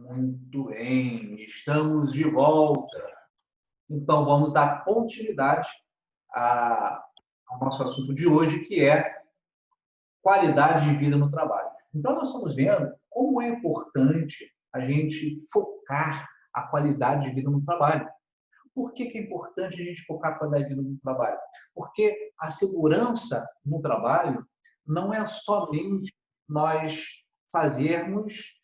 Muito bem, estamos de volta. Então, vamos dar continuidade ao nosso assunto de hoje, que é qualidade de vida no trabalho. Então, nós estamos vendo como é importante a gente focar a qualidade de vida no trabalho. Por que é importante a gente focar a qualidade de vida no trabalho? Porque a segurança no trabalho não é somente nós fazermos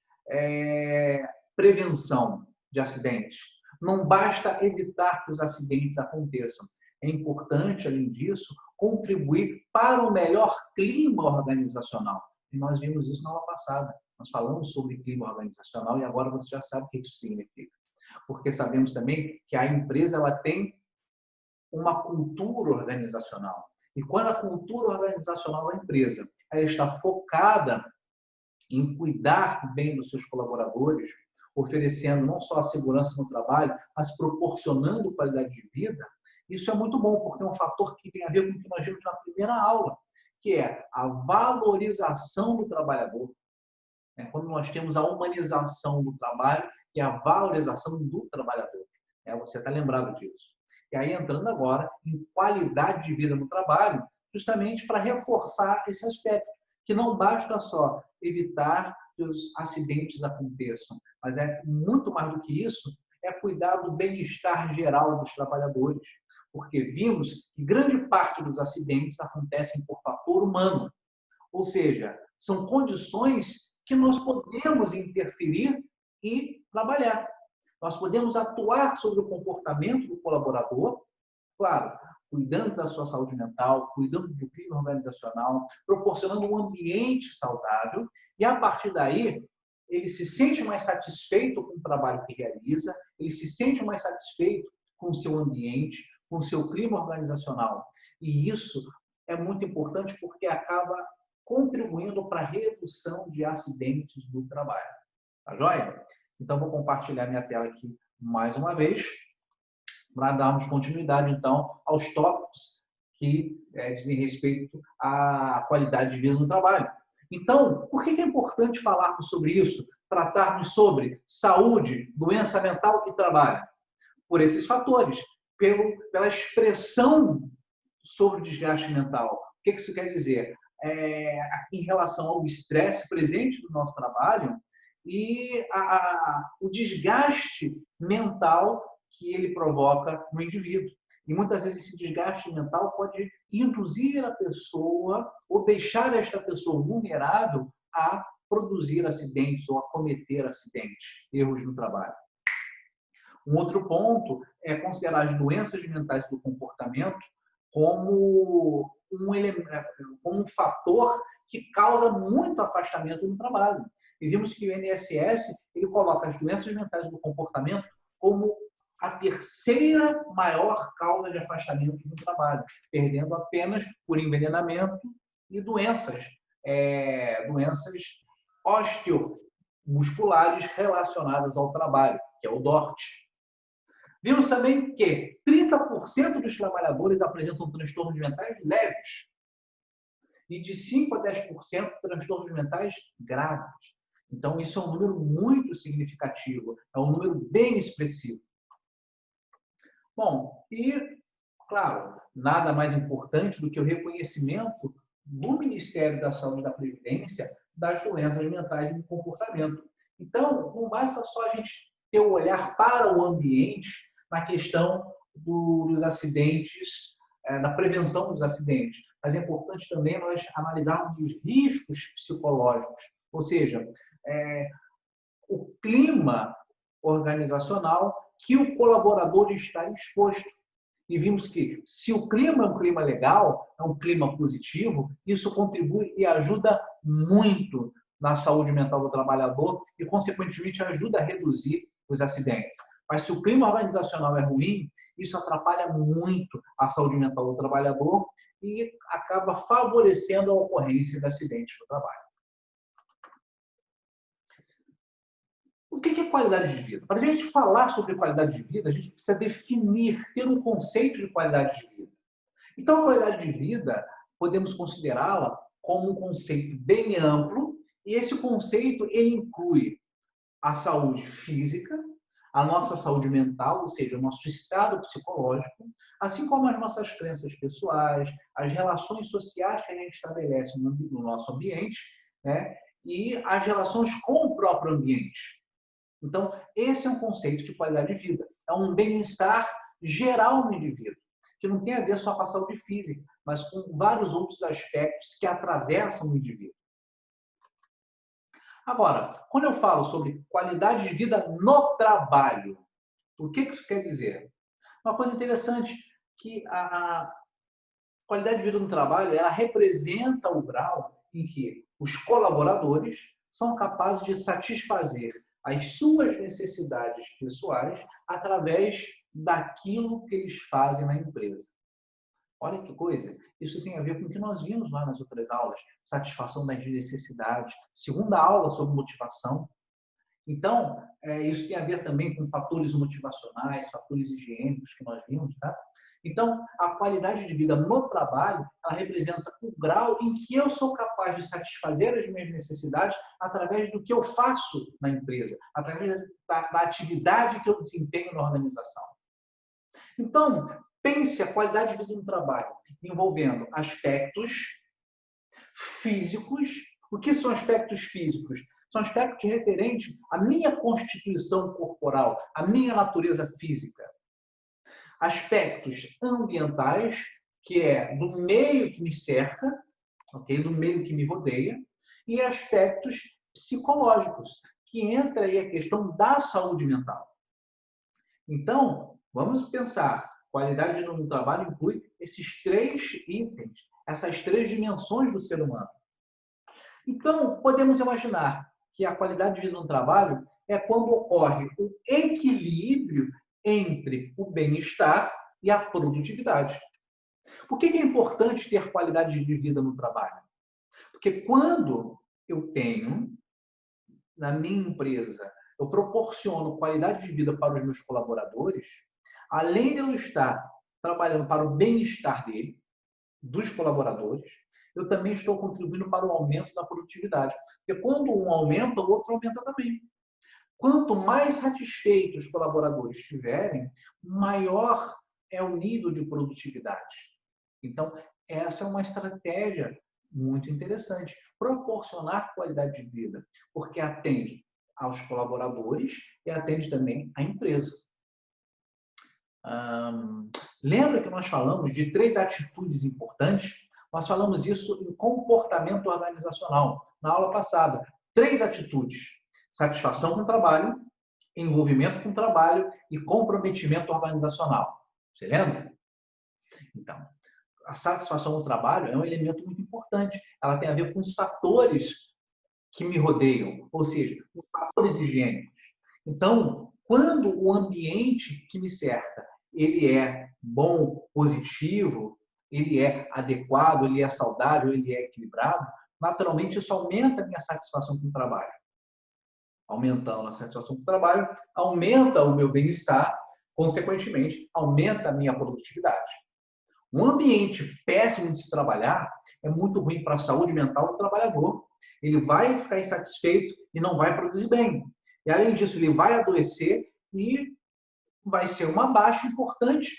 prevenção de acidentes. Não basta evitar que os acidentes aconteçam. É importante, além disso, contribuir para o melhor clima organizacional. E nós vimos isso na aula passada. Nós falamos sobre clima organizacional e agora você já sabe o que isso significa. Porque sabemos também que a empresa ela tem uma cultura organizacional. E quando a cultura organizacional da empresa ela está focada em cuidar bem dos seus colaboradores, oferecendo não só a segurança no trabalho, mas proporcionando qualidade de vida, isso é muito bom, porque é um fator que tem a ver com o que nós vimos na primeira aula, que é a valorização do trabalhador. Quando nós temos a humanização do trabalho e a valorização do trabalhador. Você está lembrado disso. E aí, entrando agora em qualidade de vida no trabalho, justamente para reforçar esse aspecto, que não basta só evitar que os acidentes aconteçam, mas é muito mais do que isso, é cuidar do bem-estar geral dos trabalhadores, porque vimos que grande parte dos acidentes acontecem por fator humano, ou seja, são condições que nós podemos interferir e trabalhar. Nós podemos atuar sobre o comportamento do colaborador, claro, cuidando da sua saúde mental, cuidando do clima organizacional, proporcionando um ambiente saudável, e a partir daí, ele se sente mais satisfeito com o trabalho que realiza, ele se sente mais satisfeito com o seu ambiente, com o seu clima organizacional. E isso é muito importante porque acaba contribuindo para a redução de acidentes do trabalho. Tá joia? Então, vou compartilhar minha tela aqui mais uma vez, para darmos continuidade, então, aos tópicos que dizem respeito à qualidade de vida no trabalho. Então, por que é importante falarmos sobre isso? Tratarmos sobre saúde, doença mental e trabalho? Por esses fatores, pela expressão sobre o desgaste mental. O que isso quer dizer? Em relação ao estresse presente no nosso trabalho e o desgaste mental que ele provoca no indivíduo. E muitas vezes esse desgaste mental pode induzir a pessoa ou deixar esta pessoa vulnerável a produzir acidentes ou a cometer acidentes, erros no trabalho. Um outro ponto é considerar as doenças mentais do comportamento como um fator que causa muito afastamento no trabalho. E vimos que o INSS ele coloca as doenças mentais do comportamento como a terceira maior causa de afastamento no trabalho, perdendo apenas por envenenamento e doenças osteomusculares relacionadas ao trabalho, que é o DORT. Vimos também que 30% dos trabalhadores apresentam transtornos mentais leves e de 5% a 10% transtornos mentais graves. Então, isso é um número muito significativo, é um número bem expressivo. Bom, e, claro, nada mais importante do que o reconhecimento do Ministério da Saúde e da Previdência das doenças mentais e do comportamento. Então, não basta só a gente ter o olhar para o ambiente na questão dos acidentes, da prevenção dos acidentes, mas é importante também nós analisarmos os riscos psicológicos, ou seja, o clima organizacional que o colaborador está exposto. E vimos que, se o clima é um clima legal, é um clima positivo, isso contribui e ajuda muito na saúde mental do trabalhador e, consequentemente, ajuda a reduzir os acidentes. Mas se o clima organizacional é ruim, isso atrapalha muito a saúde mental do trabalhador e acaba favorecendo a ocorrência de acidentes no trabalho. O que é qualidade de vida? Para a gente falar sobre qualidade de vida, a gente precisa definir, ter um conceito de qualidade de vida. Então, a qualidade de vida, podemos considerá-la como um conceito bem amplo, e esse conceito ele inclui a saúde física, a nossa saúde mental, ou seja, o nosso estado psicológico, assim como as nossas crenças pessoais, as relações sociais que a gente estabelece no nosso ambiente, né? E as relações com o próprio ambiente. Então, esse é um conceito de qualidade de vida. É um bem-estar geral no indivíduo, que não tem a ver só com a saúde física, mas com vários outros aspectos que atravessam o indivíduo. Agora, quando eu falo sobre qualidade de vida no trabalho, o que isso quer dizer? Uma coisa interessante, que a qualidade de vida no trabalho, ela representa o grau em que os colaboradores são capazes de satisfazer as suas necessidades pessoais através daquilo que eles fazem na empresa. Olha que coisa, isso tem a ver com o que nós vimos lá nas outras aulas, satisfação das necessidades, segunda aula sobre motivação. Então, isso tem a ver também com fatores motivacionais, fatores higiênicos que nós vimos, tá? Então, a qualidade de vida no trabalho, ela representa o grau em que eu sou capaz de satisfazer as minhas necessidades através do que eu faço na empresa, através da atividade que eu desempenho na organização. Então, pense a qualidade de vida no trabalho envolvendo aspectos físicos. O que são aspectos físicos? São aspectos referentes à minha constituição corporal, à minha natureza física. Aspectos ambientais, que é do meio que me cerca, okay? Do meio que me rodeia, e aspectos psicológicos, que entra aí a questão da saúde mental. Então, vamos pensar, qualidade no trabalho inclui esses três itens, essas três dimensões do ser humano. Então, podemos imaginar que a qualidade de vida no trabalho é quando ocorre o equilíbrio entre o bem-estar e a produtividade. Por que é importante ter qualidade de vida no trabalho? Porque quando eu tenho, na minha empresa, eu proporciono qualidade de vida para os meus colaboradores, além de eu estar trabalhando para o bem-estar dele, dos colaboradores, eu também estou contribuindo para o aumento da produtividade. Porque quando um aumenta, o outro aumenta também. Quanto mais satisfeitos os colaboradores estiverem, maior é o nível de produtividade. Então, essa é uma estratégia muito interessante. Proporcionar qualidade de vida, porque atende aos colaboradores e atende também à empresa. Lembra que nós falamos de 3 atitudes importantes? Nós falamos isso em comportamento organizacional, na aula passada. 3 atitudes: satisfação com o trabalho, envolvimento com o trabalho e comprometimento organizacional. Você lembra? Então, a satisfação no trabalho é um elemento muito importante. Ela tem a ver com os fatores que me rodeiam, ou seja, os fatores higiênicos. Então, quando o ambiente que me cerca ele é bom, positivo, ele é adequado, ele é saudável, ele é equilibrado, naturalmente isso aumenta a minha satisfação com o trabalho. Aumentando a satisfação com o trabalho, aumenta o meu bem-estar, consequentemente, aumenta a minha produtividade. Um ambiente péssimo de se trabalhar é muito ruim para a saúde mental do trabalhador. Ele vai ficar insatisfeito e não vai produzir bem. E, além disso, ele vai adoecer e vai ser uma baixa importante,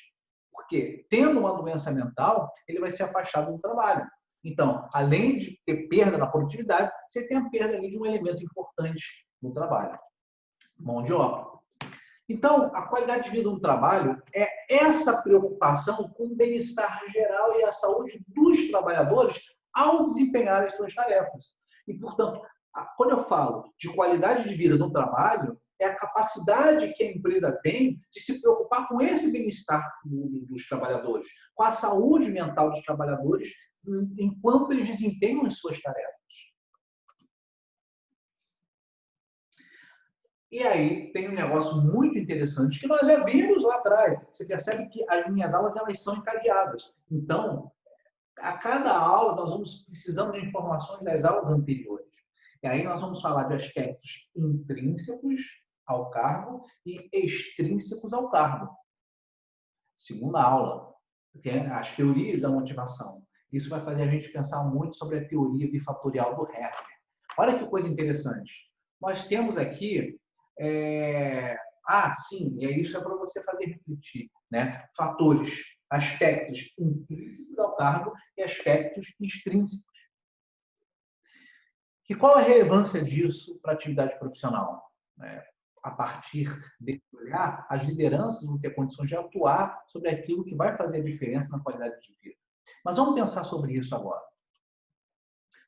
porque, tendo uma doença mental, ele vai ser afastado do trabalho. Então, além de ter perda na produtividade, você tem a perda ali de um elemento importante no trabalho, mão de obra. Então, a qualidade de vida no trabalho é essa preocupação com o bem-estar geral e a saúde dos trabalhadores ao desempenhar as suas tarefas. E, portanto, quando eu falo de qualidade de vida no trabalho, é a capacidade que a empresa tem de se preocupar com esse bem-estar dos trabalhadores, com a saúde mental dos trabalhadores, enquanto eles desempenham as suas tarefas. E aí tem um negócio muito interessante que nós já vimos lá atrás. Você percebe que as minhas aulas elas são encadeadas. Então, a cada aula nós vamos precisando de informações das aulas anteriores. E aí nós vamos falar de aspectos intrínsecos ao cargo e extrínsecos ao cargo. Segunda aula, tem as teorias da motivação. Isso vai fazer a gente pensar muito sobre a teoria bifatorial do Herder. Olha que coisa interessante. Nós temos aqui Sim, e aí isso é para você fazer refletir, né? Fatores, aspectos intrínsecos ao cargo e aspectos extrínsecos. E qual a relevância disso para a atividade profissional? A partir de olhar, as lideranças vão ter condições de atuar sobre aquilo que vai fazer a diferença na qualidade de vida. Mas vamos pensar sobre isso agora.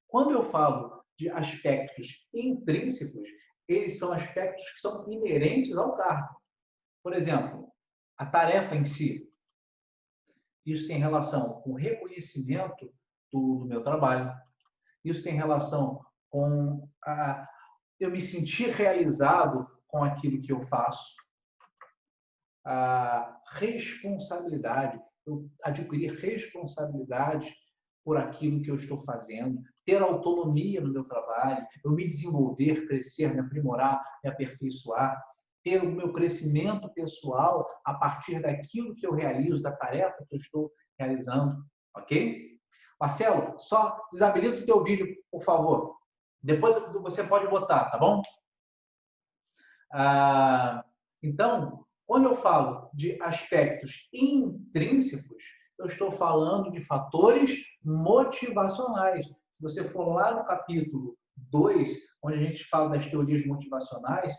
Quando eu falo de aspectos intrínsecos, eles são aspectos que são inerentes ao cargo. Por exemplo, a tarefa em si. Isso tem relação com o reconhecimento do meu trabalho. Isso tem relação com eu me sentir realizado com aquilo que eu faço. A responsabilidade, eu adquirir responsabilidade por aquilo que eu estou fazendo, ter autonomia no meu trabalho, eu me desenvolver, crescer, me aprimorar, me aperfeiçoar, ter o meu crescimento pessoal a partir daquilo que eu realizo, da tarefa que eu estou realizando, ok? Marcelo, só desabilita o teu vídeo, por favor. Depois você pode botar, tá bom? Então, quando eu falo de aspectos intrínsecos, eu estou falando de fatores motivacionais. Se você for lá no capítulo 2, onde a gente fala das teorias motivacionais,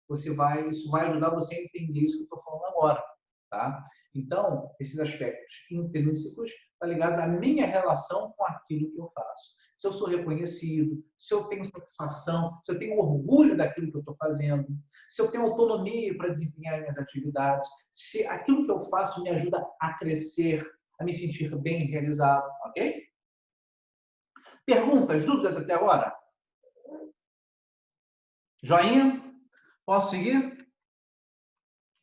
isso vai ajudar você a entender isso que eu estou falando agora. Tá? Então, esses aspectos intrínsecos estão ligados à minha relação com aquilo que eu faço. Se eu sou reconhecido, se eu tenho satisfação, se eu tenho orgulho daquilo que eu estou fazendo, se eu tenho autonomia para desempenhar minhas atividades, se aquilo que eu faço me ajuda a crescer, a me sentir bem realizado, ok? Perguntas, dúvidas até agora? Joinha? Posso seguir?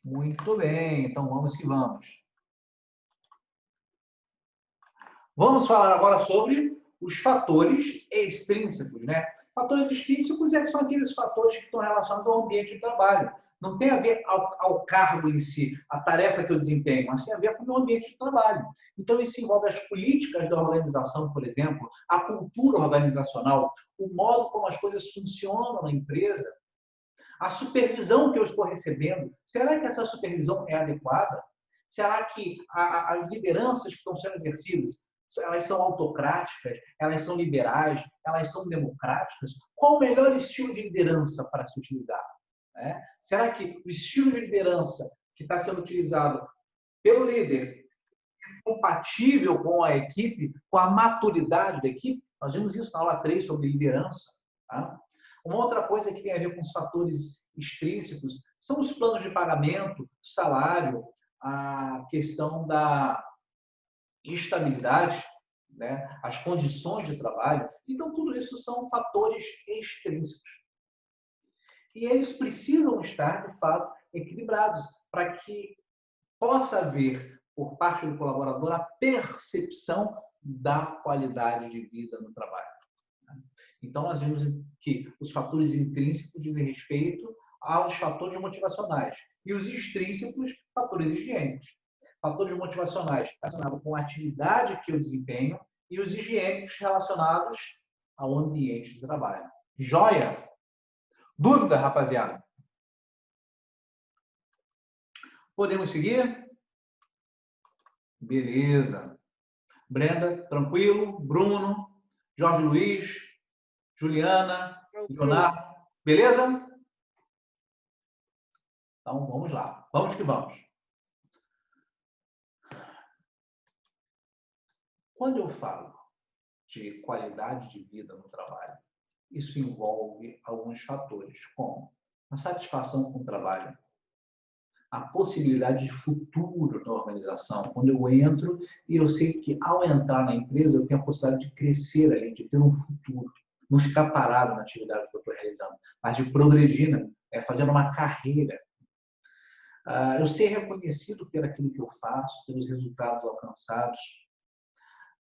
Muito bem, então vamos que vamos. Vamos falar agora sobre os fatores extrínsecos, né? Fatores extrínsecos são aqueles fatores que estão relacionados ao ambiente de trabalho. Não tem a ver ao cargo em si, a tarefa que eu desempenho, mas tem a ver com o meu ambiente de trabalho. Então, isso envolve as políticas da organização, por exemplo, a cultura organizacional, o modo como as coisas funcionam na empresa, a supervisão que eu estou recebendo. Será que essa supervisão é adequada? Será que as lideranças que estão sendo exercidas, elas são autocráticas, elas são liberais, elas são democráticas? Qual o melhor estilo de liderança para se utilizar? Será que o estilo de liderança que está sendo utilizado pelo líder é compatível com a equipe, com a maturidade da equipe? Nós vimos isso na aula 3 sobre liderança. Tá? Uma outra coisa que tem a ver com os fatores extrínsecos são os planos de pagamento, salário, a questão da estabilidade, né? As condições de trabalho. Então, tudo isso são fatores extrínsecos. E eles precisam estar, de fato, equilibrados para que possa haver, por parte do colaborador, a percepção da qualidade de vida no trabalho. Então, nós vimos que os fatores intrínsecos dizem respeito aos fatores motivacionais e os extrínsecos, fatores higiênicos. Fatores motivacionais relacionados com a atividade que eu desempenho e os higiênicos relacionados ao ambiente de trabalho. Joia? Dúvida, rapaziada? Podemos seguir? Beleza. Brenda, tranquilo? Bruno, Jorge Luiz, Juliana, Leonardo, beleza? Então, vamos lá. Vamos que vamos. Quando eu falo de qualidade de vida no trabalho, isso envolve alguns fatores, como a satisfação com o trabalho, a possibilidade de futuro na organização. Quando eu entro e eu sei que, ao entrar na empresa, eu tenho a possibilidade de crescer ali, de ter um futuro. Não ficar parado na atividade que eu estou realizando, mas de progredir, fazendo uma carreira. Eu ser reconhecido por aquilo que eu faço, pelos resultados alcançados.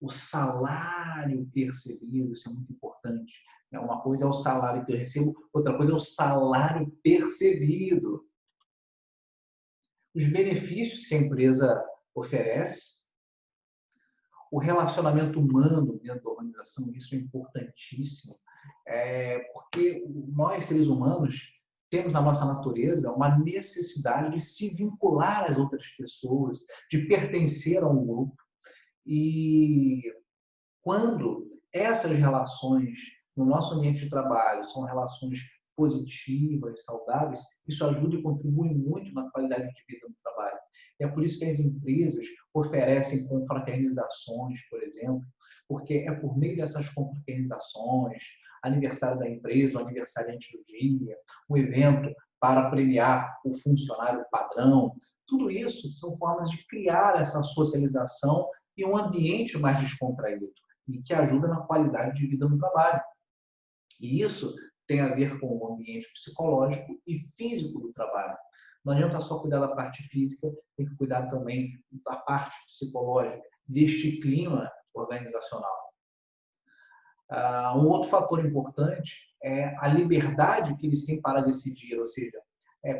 O salário percebido, isso é muito importante. Uma coisa é o salário que eu recebo, outra coisa é o salário percebido. Os benefícios que a empresa oferece, o relacionamento humano dentro da organização, isso é importantíssimo, porque nós, seres humanos, temos na nossa natureza uma necessidade de se vincular às outras pessoas, de pertencer a um grupo. E quando essas relações no nosso ambiente de trabalho são relações positivas, saudáveis, isso ajuda e contribui muito na qualidade de vida no trabalho. É por isso que as empresas oferecem confraternizações, por exemplo, porque é por meio dessas confraternizações, aniversário da empresa, o aniversariante do dia, um evento para premiar o funcionário padrão, tudo isso são formas de criar essa socialização e um ambiente mais descontraído e que ajuda na qualidade de vida no trabalho. E isso tem a ver com o ambiente psicológico e físico do trabalho. Não adianta só cuidar da parte física, tem que cuidar também da parte psicológica, deste clima organizacional. Um outro fator importante é a liberdade que eles têm para decidir, ou seja,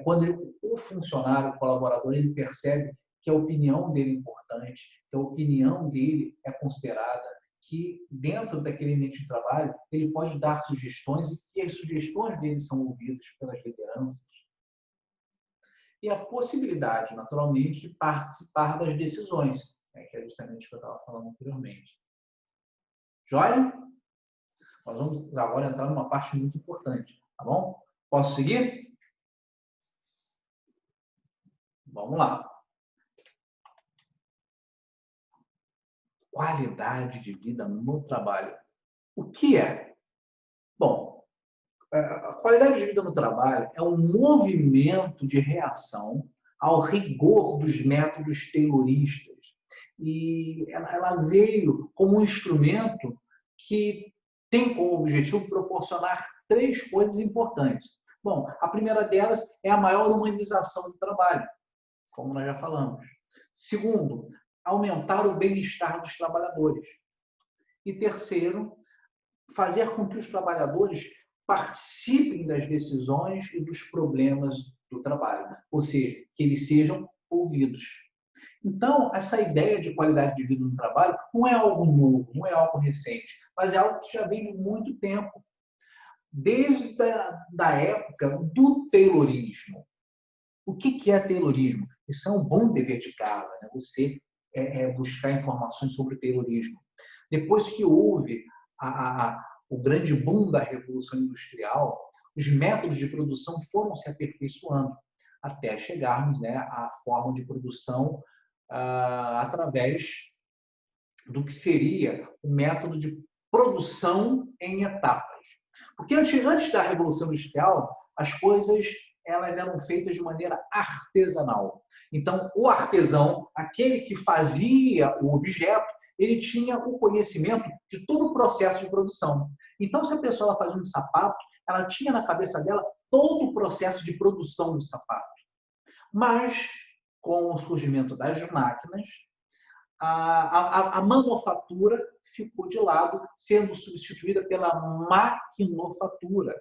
quando o funcionário, o colaborador, ele percebe que a opinião dele é importante, que a opinião dele é considerada, que dentro daquele ambiente de trabalho ele pode dar sugestões e que as sugestões dele são ouvidas pelas lideranças. E a possibilidade, naturalmente, de participar das decisões, que é justamente o que eu estava falando anteriormente. Joia? Nós vamos agora entrar numa parte muito importante, tá bom? Posso seguir? Vamos lá. Qualidade de vida no trabalho. O que é? Bom, a qualidade de vida no trabalho é um movimento de reação ao rigor dos métodos tayloristas. E ela veio como um instrumento que tem como objetivo proporcionar três coisas importantes. Bom, a primeira delas é a maior humanização do trabalho, como nós já falamos. Segundo, aumentar o bem-estar dos trabalhadores. E terceiro, fazer com que os trabalhadores participem das decisões e dos problemas do trabalho, ou seja, que eles sejam ouvidos. Então, essa ideia de qualidade de vida no trabalho não é algo novo, não é algo recente, mas é algo que já vem de muito tempo, desde a época do taylorismo. O que é taylorismo? Isso é um bom dever de casa, né? Você buscar informações sobre o taylorismo. Depois que houve o grande boom da Revolução Industrial, os métodos de produção foram se aperfeiçoando até chegarmos, né, à forma de produção através do que seria o método de produção em etapas. Porque antes da Revolução Industrial, as coisas elas eram feitas de maneira artesanal. Então, o artesão, aquele que fazia o objeto, ele tinha o conhecimento de todo o processo de produção. Então, se a pessoa fazia um sapato, ela tinha na cabeça dela todo o processo de produção do sapato. Mas, com o surgimento das máquinas, a manufatura ficou de lado, sendo substituída pela maquinofatura.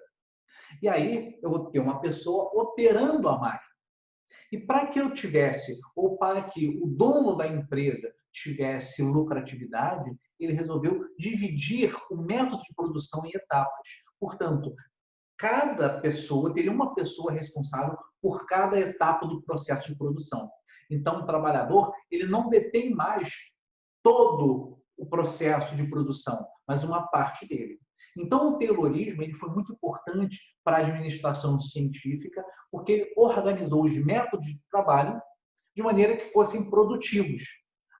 E aí eu vou ter uma pessoa operando a máquina. E para que eu tivesse, ou para que o dono da empresa tivesse lucratividade, ele resolveu dividir o método de produção em etapas. Portanto, cada pessoa teria uma pessoa responsável por cada etapa do processo de produção. Então, o trabalhador ele não detém mais todo o processo de produção, mas uma parte dele. Então, o taylorismo ele foi muito importante para a administração científica, porque ele organizou os métodos de trabalho de maneira que fossem produtivos.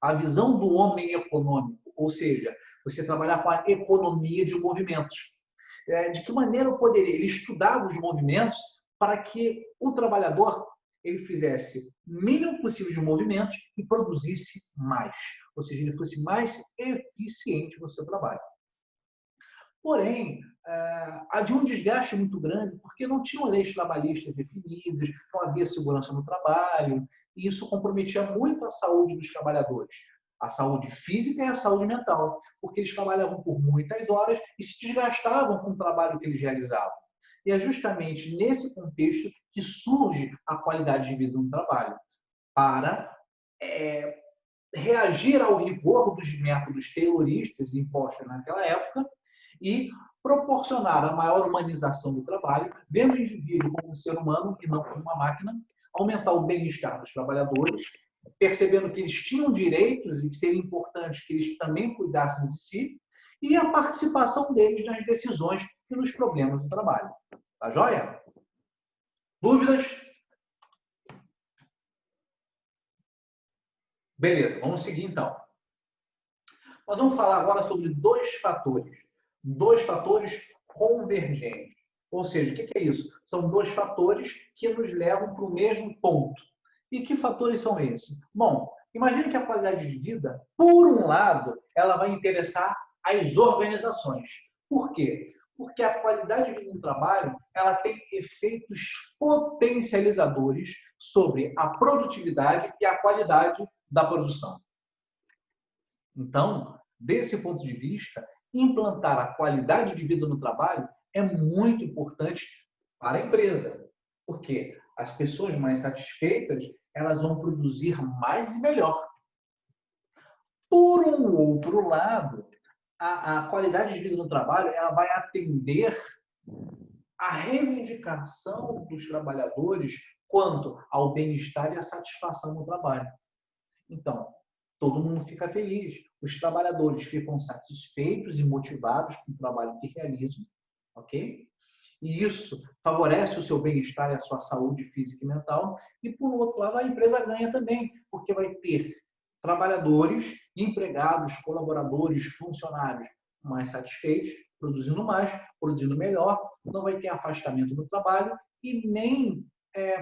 A visão do homem econômico, ou seja, você trabalhar com a economia de movimentos. De que maneira eu poderia? Ele estudava os movimentos para que o trabalhador ele fizesse o mínimo possível de movimentos e produzisse mais. Ou seja, ele fosse mais eficiente no seu trabalho. Porém, havia um desgaste muito grande porque não tinham leis trabalhistas definidas, não havia segurança no trabalho, e isso comprometia muito a saúde dos trabalhadores, a saúde física e a saúde mental, porque eles trabalhavam por muitas horas e se desgastavam com o trabalho que eles realizavam. E é justamente nesse contexto que surge a qualidade de vida no trabalho, para reagir ao rigor dos métodos tayloristas impostos naquela época e proporcionar a maior humanização do trabalho, vendo o indivíduo como um ser humano e não como uma máquina, aumentar o bem-estar dos trabalhadores, percebendo que eles tinham direitos e que seria importante que eles também cuidassem de si, e a participação deles nas decisões e nos problemas do trabalho. Tá joia? Dúvidas? Beleza, vamos seguir então. Nós vamos falar agora sobre dois fatores convergentes. Ou seja, o que é isso? São dois fatores que nos levam para o mesmo ponto. E que fatores são esses? Bom, imagine que a qualidade de vida, por um lado, ela vai interessar as organizações. Por quê? Porque a qualidade de vida no trabalho, ela tem efeitos potencializadores sobre a produtividade e a qualidade da produção. Então, desse ponto de vista, implantar a qualidade de vida no trabalho é muito importante para a empresa, porque as pessoas mais satisfeitas, elas vão produzir mais e melhor. Por um outro lado, a qualidade de vida no trabalho, ela vai atender à reivindicação dos trabalhadores quanto ao bem-estar e à satisfação no trabalho. Então, todo mundo fica feliz, os trabalhadores ficam satisfeitos e motivados com o trabalho que realizam, ok? E isso favorece o seu bem-estar e a sua saúde física e mental. E, por outro lado, a empresa ganha também, porque vai ter trabalhadores, empregados, colaboradores, funcionários mais satisfeitos, produzindo mais, produzindo melhor, não vai ter afastamento do trabalho e nem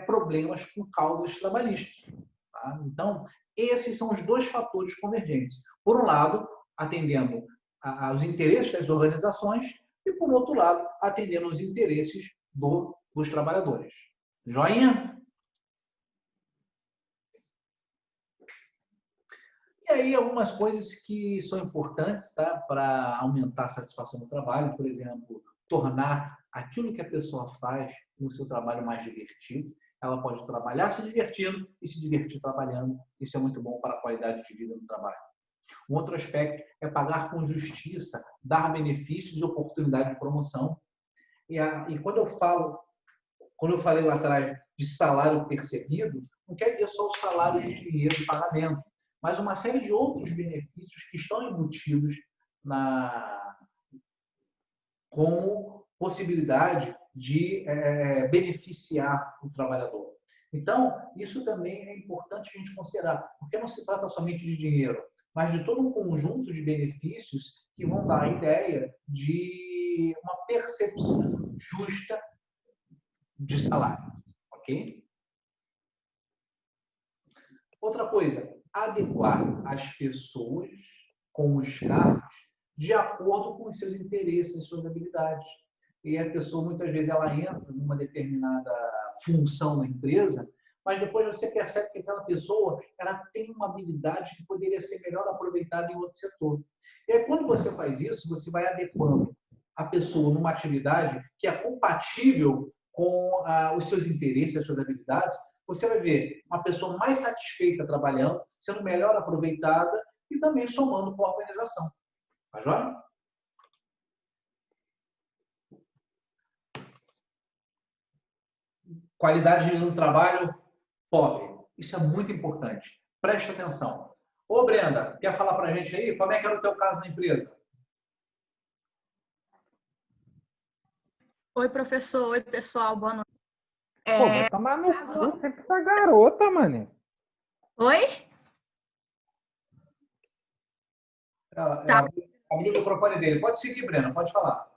problemas com causas trabalhistas. Tá? Então, esses são os dois fatores convergentes. Por um lado, atendendo aos interesses das organizações e, por outro lado, atendendo os interesses dos trabalhadores. Joinha? E aí, algumas coisas que são importantes, tá, para aumentar a satisfação do trabalho, por exemplo, tornar aquilo que a pessoa faz no seu trabalho mais divertido. Ela pode trabalhar se divertindo e se divertir trabalhando. Isso é muito bom para a qualidade de vida no trabalho. Um outro aspecto é pagar com justiça, dar benefícios e oportunidade de promoção. E quando eu falei lá atrás de salário percebido, não quer dizer só o salário de dinheiro de pagamento, mas uma série de outros benefícios que estão embutidos como possibilidade de beneficiar o trabalhador. Então, isso também é importante a gente considerar, porque não se trata somente de dinheiro, mas de todo um conjunto de benefícios que vão dar a ideia de uma percepção justa de salário, ok? Outra coisa, adequar as pessoas com os cargos de acordo com os seus interesses, suas habilidades. E a pessoa, muitas vezes, ela entra numa determinada função na empresa, mas depois você percebe que aquela pessoa ela tem uma habilidade que poderia ser melhor aproveitada em outro setor. E aí, quando você faz isso, você vai adequando a pessoa numa atividade que é compatível com os seus interesses, as suas habilidades. Você vai ver uma pessoa mais satisfeita trabalhando, sendo melhor aproveitada e também somando com a organização. Tá joia? Qualidade no trabalho pobre. Isso é muito importante. Preste atenção. Ô, Brenda, quer falar para a gente aí como é que era o teu caso na empresa? Oi, professor. Oi, pessoal. Boa noite. Pô, vai tomar no cu sempre essa garota, mano. Oi? Abriu o microfone dele. Pode seguir, Brenda. Pode falar.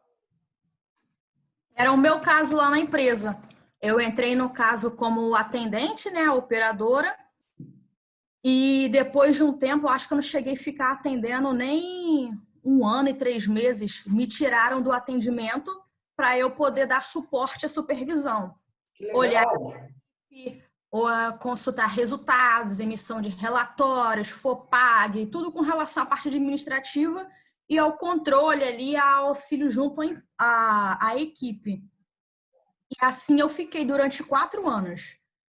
Era o meu caso lá na empresa. Eu entrei no caso como atendente, né, operadora. E depois de um tempo, eu acho que eu não cheguei a ficar atendendo nem 1 ano e 3 meses. Me tiraram do atendimento para eu poder dar suporte à supervisão. Que legal. Olhar, consultar resultados, emissão de relatórios, FOPAG, tudo com relação à parte administrativa e ao controle ali, ao auxílio junto à equipe. E assim eu fiquei durante 4 anos.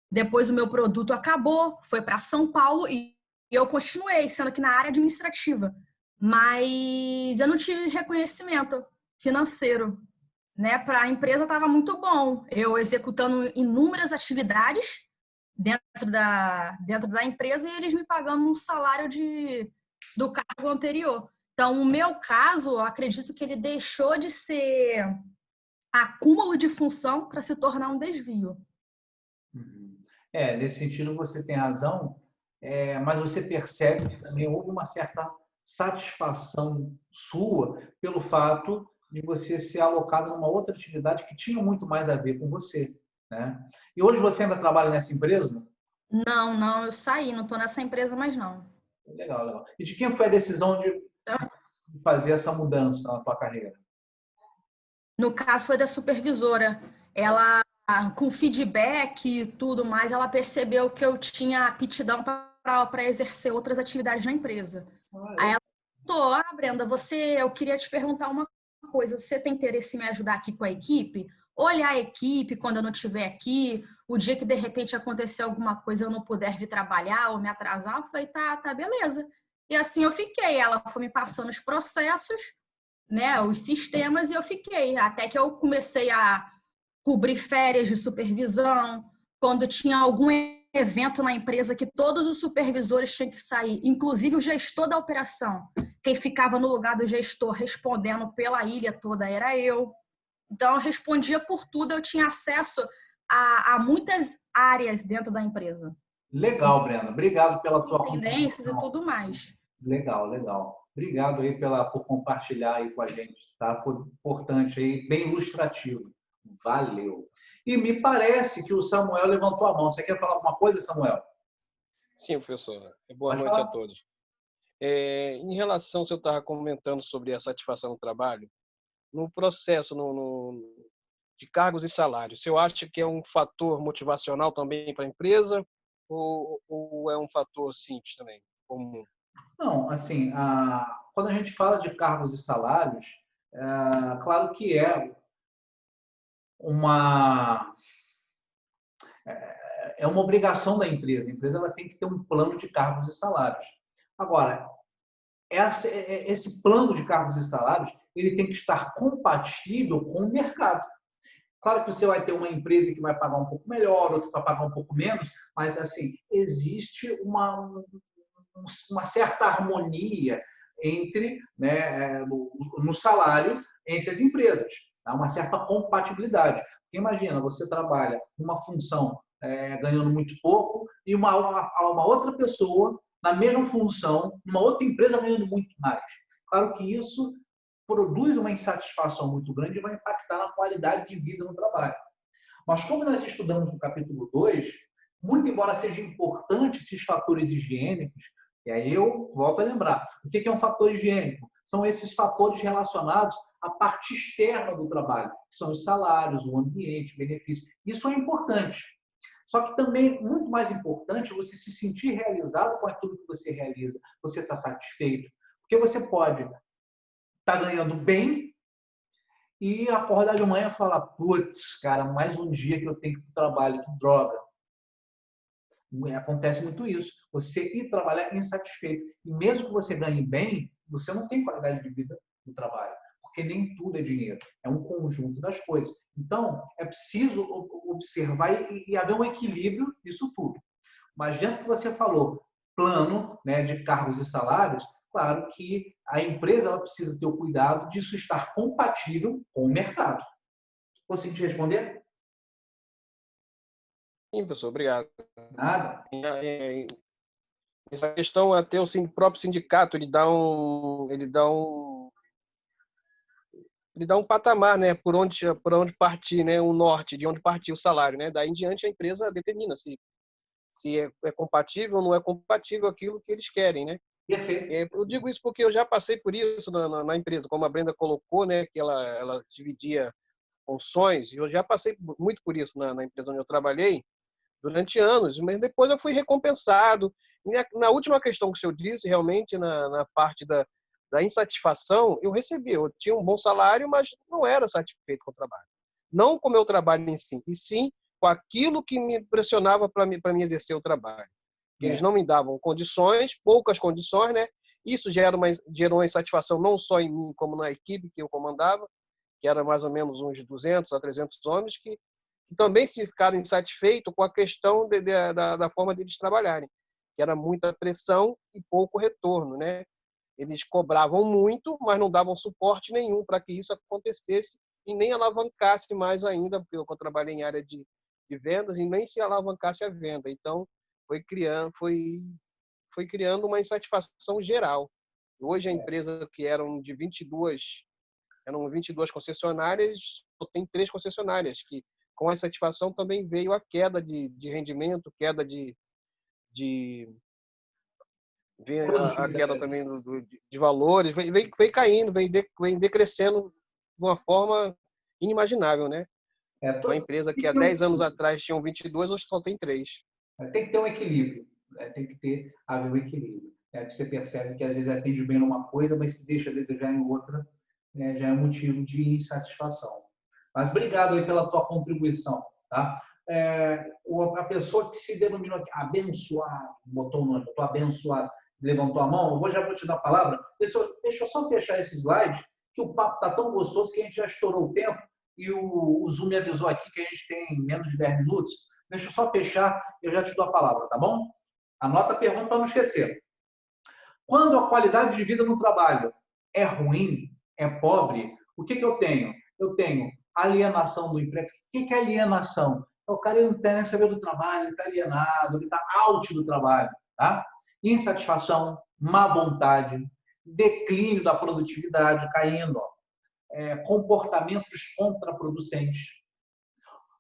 Depois o meu produto acabou, foi para São Paulo e eu continuei sendo aqui na área administrativa. Mas eu não tive reconhecimento. financeiro, né? Para a empresa estava muito bom. Eu executando inúmeras atividades dentro da empresa e eles me pagando um salário do cargo anterior. Então, o meu caso, eu acredito que ele deixou de ser acúmulo de função para se tornar um desvio. Nesse sentido você tem razão, mas você percebe que também houve uma certa satisfação sua pelo fato de você ser alocado numa outra atividade que tinha muito mais a ver com você, né? E hoje você ainda trabalha nessa empresa? Não, eu saí, não estou nessa empresa mais não. Legal, legal. E de quem foi a decisão de fazer essa mudança na tua carreira? No caso, foi da supervisora. Ela, com feedback e tudo mais, ela percebeu que eu tinha aptidão para exercer outras atividades na empresa. Aí ela falou, Brenda, eu queria te perguntar uma coisa. Você tem interesse em me ajudar aqui com a equipe? Olhar a equipe quando eu não estiver aqui, o dia que de repente acontecer alguma coisa eu não puder vir trabalhar ou me atrasar. Eu falei, tá, beleza. E assim eu fiquei. Ela foi me passando os processos, né, os sistemas, e eu fiquei. Até que eu comecei a cobrir férias de supervisão, quando tinha algum evento na empresa que todos os supervisores tinham que sair, inclusive o gestor da operação. Quem ficava no lugar do gestor respondendo pela ilha toda era eu. Então, eu respondia por tudo, eu tinha acesso a muitas áreas dentro da empresa. Legal, Brenda. Obrigado pela tua Tendências e tudo mais. Legal, legal. Obrigado aí por compartilhar aí com a gente, tá? Foi importante aí, bem ilustrativo. Valeu. E me parece que o Samuel levantou a mão. Você quer falar alguma coisa, Samuel? Sim, professor. Boa Pode noite falar. a todos. Em relação ao que eu estava comentando sobre a satisfação no trabalho, no processo de cargos e salários, você acha que é um fator motivacional também para a empresa ou é um fator simples também, comum? Não, assim, quando a gente fala de cargos e salários, claro que uma é uma obrigação da empresa. A empresa ela tem que ter um plano de cargos e salários. Agora, esse plano de cargos e salários ele tem que estar compatível com o mercado. Claro que você vai ter uma empresa que vai pagar um pouco melhor, outra que vai pagar um pouco menos, mas assim existe uma certa harmonia entre, né, no salário entre as empresas, tá? Uma certa compatibilidade. Porque imagina, você trabalha numa função ganhando muito pouco e uma outra pessoa na mesma função, numa outra empresa ganhando muito mais. Claro que isso produz uma insatisfação muito grande e vai impactar na qualidade de vida no trabalho. Mas como nós estudamos no capítulo 2, muito embora seja importante esses fatores higiênicos, e aí eu volto a lembrar, o que é um fator higiênico? São esses fatores relacionados à parte externa do trabalho, que são os salários, o ambiente, o benefício. Isso é importante. Só que também, muito mais importante, você se sentir realizado com aquilo que você realiza. Você está satisfeito. Porque você pode estar ganhando bem e acordar de manhã e falar, putz, cara, mais um dia que eu tenho que ir para o trabalho, que droga. Acontece muito isso. Você ir trabalhar insatisfeito. E mesmo que você ganhe bem, você não tem qualidade de vida no trabalho. Porque nem tudo é dinheiro. É um conjunto das coisas. Então, é preciso observar e haver um equilíbrio nisso tudo. Mas dentro do que você falou, plano, né, de cargos e salários, claro que a empresa ela precisa ter o cuidado disso estar compatível com o mercado. Consegui te responder? Sim, professor, obrigado. Nada. Essa questão até o próprio sindicato ele dá um patamar, né, por onde partir, né, o norte, de onde partir o salário, né? Daí em diante a empresa determina se é compatível ou não é compatível aquilo que eles querem, né? Perfeito. Eu digo isso porque eu já passei por isso na empresa, como a Brenda colocou, né, que ela dividia funções, e eu já passei muito por isso na empresa onde eu trabalhei durante anos, mas depois eu fui recompensado. E na última questão que o senhor disse, realmente, na parte da insatisfação, eu recebia. Eu tinha um bom salário, mas não era satisfeito com o trabalho. Não com o meu trabalho em si, e sim com aquilo que me pressionava para mim exercer o trabalho. Eles não me davam condições, poucas condições, né? Isso gerou uma insatisfação não só em mim, como na equipe que eu comandava. que era mais ou menos uns 200 a 300 homens, que também se ficaram insatisfeitos com a questão da forma deles trabalharem, que era muita pressão e pouco retorno, né? Eles cobravam muito, mas não davam suporte nenhum para que isso acontecesse e nem alavancasse mais ainda, porque eu trabalhei em área de vendas e nem se alavancasse a venda. Então, foi criando uma insatisfação geral. Hoje, a empresa que eram 22 concessionárias, só tem 3 concessionárias, que com a insatisfação também veio a queda de rendimento, queda a queda também de valores, vem caindo, vem decrescendo de uma forma inimaginável, né? Uma empresa que há 10 anos atrás tinham 22, hoje só tem 3. Tem que ter um equilíbrio, né? Tem que haver um equilíbrio. Você percebe que às vezes atende bem numa coisa, mas se deixa a desejar em outra, né? Já é motivo de insatisfação. Mas obrigado aí pela tua contribuição, tá? A pessoa que se denominou aqui, abençoado, botou o nome, botou abençoado, levantou a mão, já vou te dar a palavra. Deixa eu só fechar esse slide, que o papo está tão gostoso que a gente já estourou o tempo e o Zoom me avisou aqui que a gente tem menos de 10 minutos. Deixa eu só fechar, eu já te dou a palavra, tá bom? Anota a pergunta para não esquecer. Quando a qualidade de vida no trabalho é ruim, é pobre, o que eu tenho? Eu tenho alienação do emprego. O que é alienação? O cara não tem nem saber do trabalho, ele está alienado, ele está out do trabalho, tá? Insatisfação, má vontade, declínio da produtividade caindo, comportamentos contraproducentes.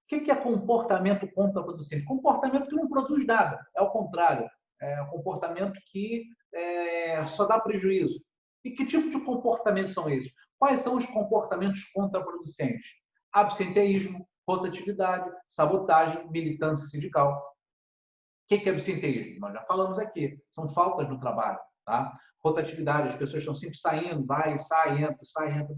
O que é comportamento contraproducente? Comportamento que não produz nada, é o contrário, é um comportamento que só dá prejuízo. E que tipo de comportamentos são esses? Quais são os comportamentos contraproducentes? Absenteísmo, rotatividade, sabotagem, militância sindical. O que é absenteísmo? Nós já falamos aqui. São faltas no trabalho. Tá? Rotatividade, as pessoas estão sempre saindo, vai, sai, entra,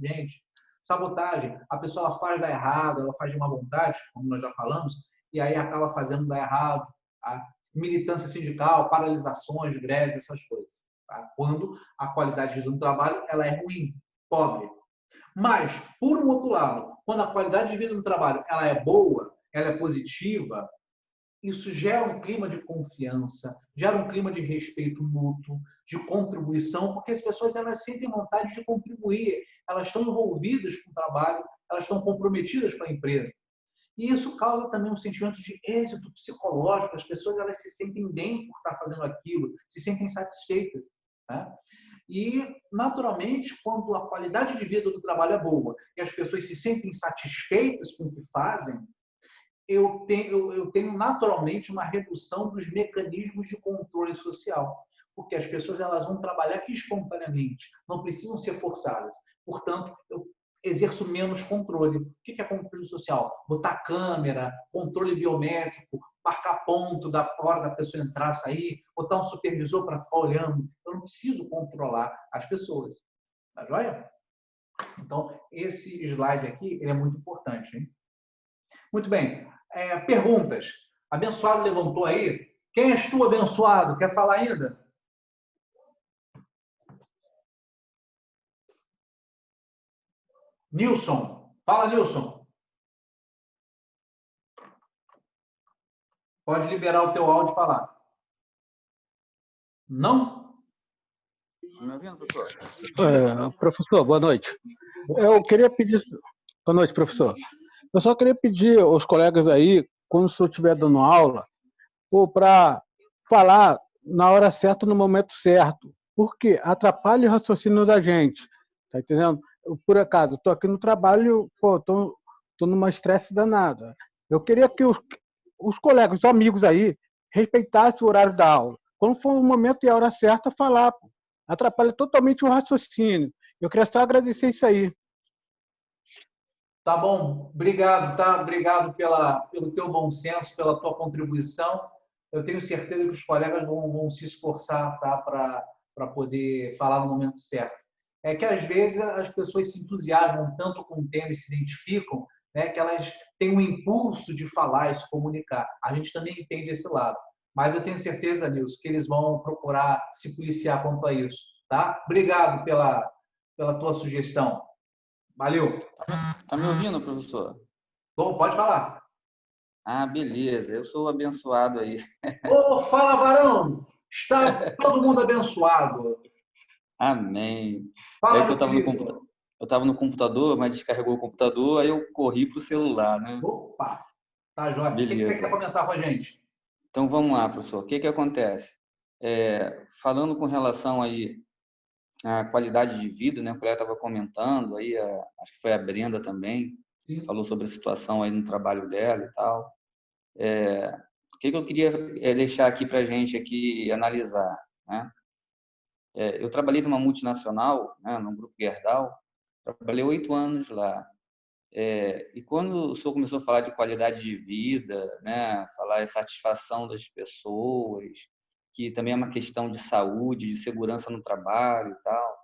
gente. Sabotagem, a pessoa ela faz dar errado, ela faz de má vontade, como nós já falamos, e aí acaba fazendo dar errado. Tá? Militância sindical, paralisações, greves, essas coisas. Tá? Quando a qualidade de vida do trabalho ela é ruim, pobre. Mas, por um outro lado, quando a qualidade de vida no trabalho ela é boa, ela é positiva, isso gera um clima de confiança, gera um clima de respeito mútuo, de contribuição, porque as pessoas elas sentem vontade de contribuir, elas estão envolvidas com o trabalho, elas estão comprometidas com a empresa. E isso causa também um sentimento de êxito psicológico, as pessoas elas se sentem bem por estar fazendo aquilo, se sentem satisfeitas. Né? E, naturalmente, quando a qualidade de vida do trabalho é boa e as pessoas se sentem satisfeitas com o que fazem, eu tenho naturalmente uma redução dos mecanismos de controle social, porque as pessoas elas vão trabalhar espontaneamente, não precisam ser forçadas. Portanto, eu exerço menos controle. O que é controle social? Botar câmera, controle biométrico, marcar ponto da hora da pessoa entrar, sair, botar um supervisor para ficar olhando. Eu não preciso controlar as pessoas. Tá joia? Então, esse slide aqui ele é muito importante. Hein? Muito bem. Perguntas. Abençoado levantou aí. Quem és tu, abençoado? Quer falar ainda? Nilson. Fala, Nilson. Pode liberar o teu áudio e falar. Não? Me ouvindo, professor? Professor, boa noite. Eu queria pedir... Boa noite, professor. Eu só queria pedir aos colegas aí, quando o senhor estiver dando aula, para falar na hora certa, no momento certo, porque atrapalha o raciocínio da gente, tá entendendo? Eu, por acaso, estou aqui no trabalho, estou numa estresse danada. Eu queria que os colegas, os amigos aí, respeitassem o horário da aula. Quando for o momento e a hora certa, falar. Atrapalha totalmente o raciocínio. Eu queria só agradecer isso aí. Tá bom, obrigado, tá? Obrigado pelo teu bom senso, pela tua contribuição. Eu tenho certeza que os colegas vão se esforçar, tá? Para poder falar no momento certo. É que às vezes as pessoas se entusiasmam tanto com o tema e se identificam, né? Que elas têm um impulso de falar e se comunicar. A gente também entende esse lado. Mas eu tenho certeza, Nilson, que eles vão procurar se policiar quanto a isso, tá? Obrigado pela tua sugestão. Valeu. Tá me ouvindo, professor? Bom, pode falar. Ah, beleza. Eu sou abençoado aí. Ô, fala, varão! Está todo mundo abençoado. Amém. É Fala, que eu meu estava no computador. querido. Eu estava no computador, mas descarregou o computador, aí eu corri pro celular, né? Opa, tá jóia. O que você quer Beleza. comentar com a gente? Então vamos lá, professor. O que que acontece? Falando com relação aí à qualidade de vida, né? O colega estava comentando aí, acho que foi a Brenda também, Sim. falou sobre a situação aí no trabalho dela e tal. O que que eu queria deixar aqui para a gente aqui analisar, né? Eu trabalhei numa multinacional, né, no Grupo Gerdau, trabalhei 8 anos lá. E quando o senhor começou a falar de qualidade de vida, né, falar de satisfação das pessoas, que também é uma questão de saúde, de segurança no trabalho e tal,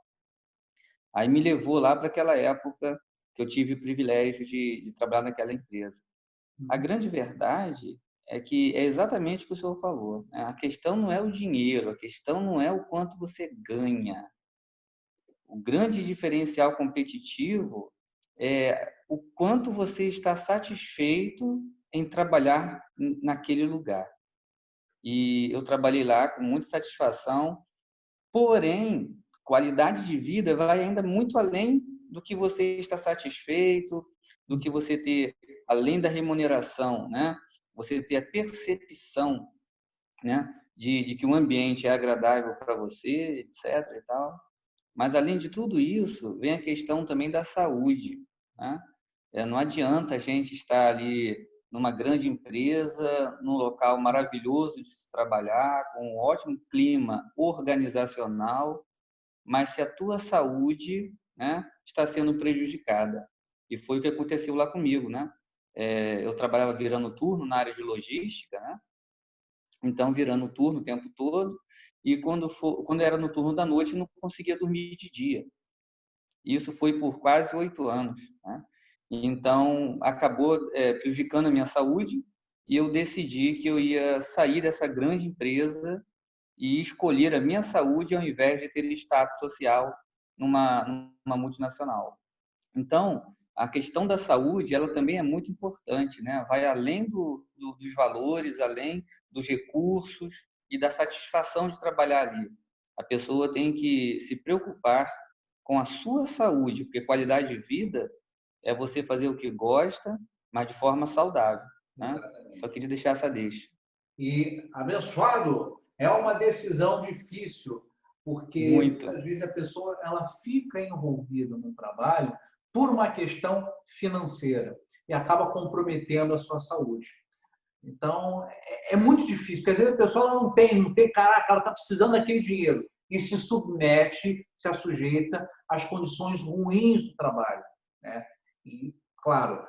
aí me levou lá para aquela época que eu tive o privilégio de trabalhar naquela empresa. A grande verdade é que é exatamente o que o senhor falou, né? A questão não é o dinheiro, a questão não é o quanto você ganha. O grande diferencial competitivo é o quanto você está satisfeito em trabalhar naquele lugar. E eu trabalhei lá com muita satisfação, porém, qualidade de vida vai ainda muito além do que você está satisfeito, do que você ter, além da remuneração, né? Você ter a percepção, né? De que o ambiente é agradável para você, etc. E tal. Mas, além de tudo isso, vem a questão também da saúde, né? Não adianta a gente estar ali numa grande empresa, num local maravilhoso de se trabalhar, com um ótimo clima organizacional, mas se a tua saúde, né, está sendo prejudicada. E foi o que aconteceu lá comigo, né? Eu trabalhava virando turno na área de logística, né? Então, virando turno o tempo todo, e quando era no turno da noite, não conseguia dormir de dia. Isso foi por quase 8 anos, né? Então, acabou prejudicando a minha saúde, e eu decidi que eu ia sair dessa grande empresa e escolher a minha saúde ao invés de ter status social numa multinacional. Então, a questão da saúde, ela também é muito importante, né? Vai além dos valores, além dos recursos e da satisfação de trabalhar ali. A pessoa tem que se preocupar com a sua saúde, porque qualidade de vida é você fazer o que gosta, mas de forma saudável, né? Só Exatamente. queria deixar essa deixa. E abençoado é uma decisão difícil, porque Muito. muitas vezes a pessoa ela fica envolvida no trabalho por uma questão financeira e acaba comprometendo a sua saúde. Então, é muito difícil, porque às vezes a pessoa ela não tem, caraca, ela está precisando daquele dinheiro e se submete, se assujeita às condições ruins do trabalho, né? E, claro,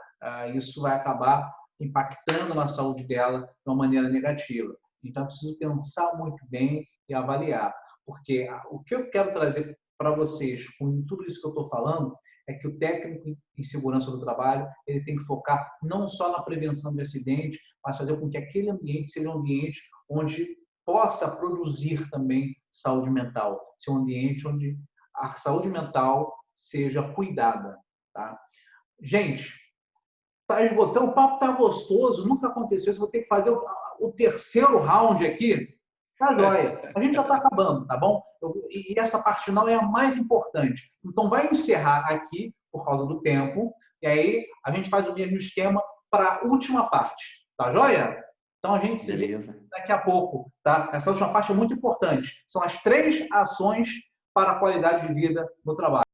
isso vai acabar impactando na saúde dela de uma maneira negativa. Então, é preciso pensar muito bem e avaliar, porque o que eu quero trazer para vocês com tudo isso que eu estou falando é que o técnico em segurança do trabalho ele tem que focar não só na prevenção de acidente, mas fazer com que aquele ambiente seja um ambiente onde possa produzir também saúde mental, ser um ambiente onde a saúde mental seja cuidada, tá? Gente, tá esgotando, o papo tá gostoso, nunca aconteceu isso, vou ter que fazer o terceiro round aqui. Tá joia. A gente já está acabando, tá bom? E essa parte final é a mais importante. Então, vai encerrar aqui, por causa do tempo, e aí a gente faz o mesmo esquema para a última parte. Tá joia? Então, a gente se vê Beleza. daqui a pouco, tá? Essa última parte é muito importante. São as 3 ações para a qualidade de vida no trabalho.